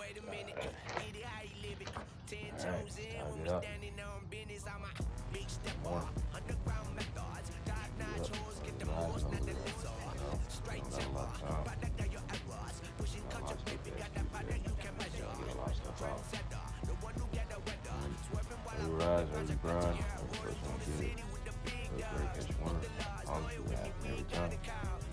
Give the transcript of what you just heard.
Alright. Alright, it's time to get up. Morning. Get up. Rise and do that. Not a lot of time. Not much to get gotta get a lot of stuff out. Early rise, early grind. That's the first one to get it. First break, catch winner. I'll do that every time.